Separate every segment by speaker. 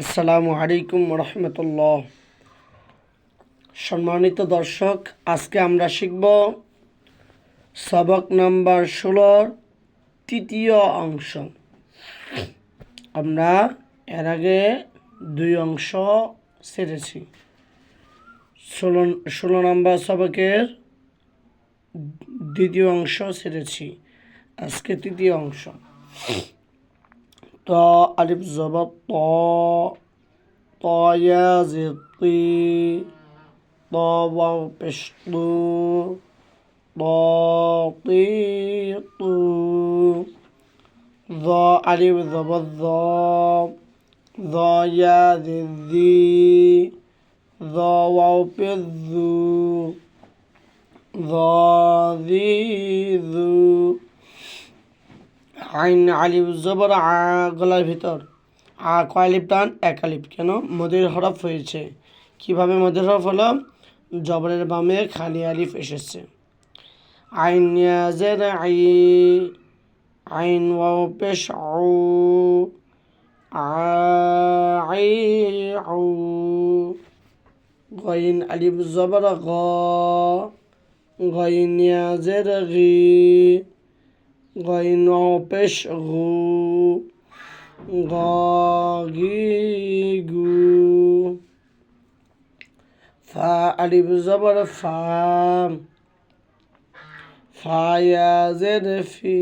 Speaker 1: আসসালামু আলাইকুম রহমতুল্লাহ। সম্মানিত দর্শক, আজকে আমরা শিখব সবক নাম্বার 16 তৃতীয় অংশ। আমরা এর আগে 2 অংশ সেরেছি। 16 নম্বর সবকের দ্বিতীয় অংশ সেরেছি, আজকে তৃতীয় অংশ। ত আলিফ জবর ত ইয়া জিতি ত ওয়াও পেশ তু ত তি তু য আলিফ জবর য ইয়া জি য ওয়াও পেশ জু য জি জু আইন আলিফ জবর আ, গলার ভিতর আ কয় আলিফ টান? এক আলিফ। কেন? মদের হরফ হয়েছে। কিভাবে মদের হরফ হলো? জবরের বামে খালি আলিফ এসেছে। আইন ইয়াজের আই, আইন ওয়াও পেশ আউ, আই আউ। গইন আলিফ জবর গ, গইন ইয়াজের গি, গইন ওয়াও পেশ গু, গ গি গু। ফা আলিফ জবর ফা, ফা ইয়া জের ফি,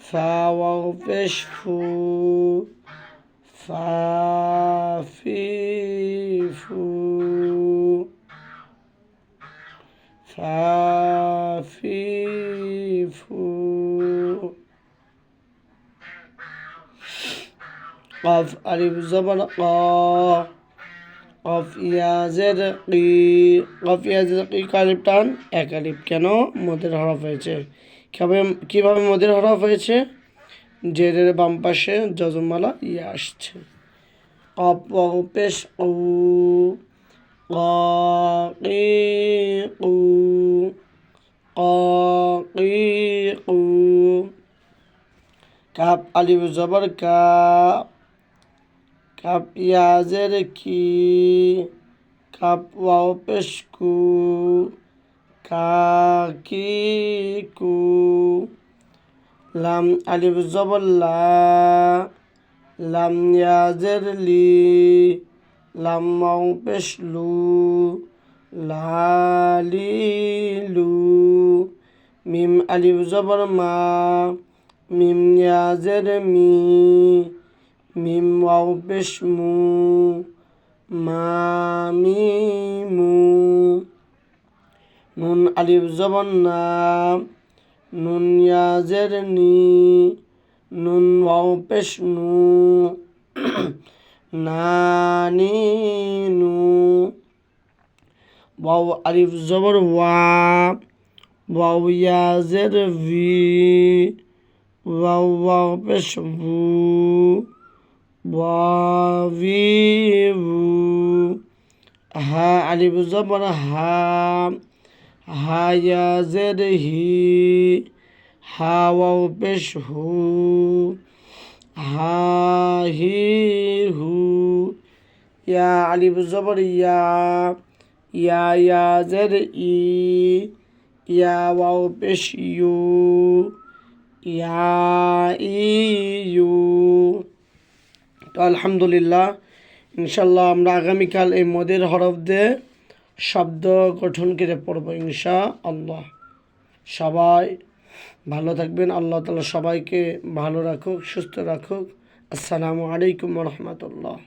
Speaker 1: ফা ওয়াও পেশ ফু, ফা ফি ফু, ফা ফি ফু। কফ আলিফ জবর ক, কফ ইয়া জের কি, কফ ইয়া জের কি কয় আলিফ টান? এক আলিফ। কেন? মদের হরফ হয়েছে। কিভাবে মদের হরফ হয়েছে? জেরের বাম পাশে যজমালা ইয়া আসছে। কফ ওয়াও পেশ উ, ক কি কু, ক কি কু। কাপ আলিফ জবর কা, কাপ ইয়া জের কি, কাপ ওয়াও পেশ কু, কা কি কু। লাম আলিফ জবর লা, লাম ইয়া জের লি, লাম ওয়াও পেশ লু, লা লি লু। মিম আলিফ জবর মা, মিম ইয়া জের মি, মিম ওয়াও পেশ মু, মা মি মু। নুন আলিফ জবর না, নুন ইয়া জের নি, নুন ওয়াও পেশ নু, না নি নু। ওয়াও আলিফ জবর ওয়া, ওয়াও ইয়া জের ভি, ওয়াও ওয়াও পেশ ভু, ওয়া ভি ভু। হা আলিফ জবর হা, হা ইয়া জের হি, হা ওয়াও পেশ হু, হা হি হু। ইয়া আলিফ জবর ইয়া, ইয়া ইয়া জের ই, ইয়া ওয়াও পেশ ইউ, ইয়া ই ইউ। তো আলহামদুলিল্লাহ, ইনশাল্লাহ আমরা আগামীকাল এই মদের হরফ দিয়ে শব্দ গঠন করে পড়ব ইনশাআল্লাহ। সবাই ভালো থাকবেন। আল্লাহ তাআলা সবাইকে ভালো রাখুক, সুস্থ রাখুক। আসসালামু আলাইকুম রহমতুল্লাহ।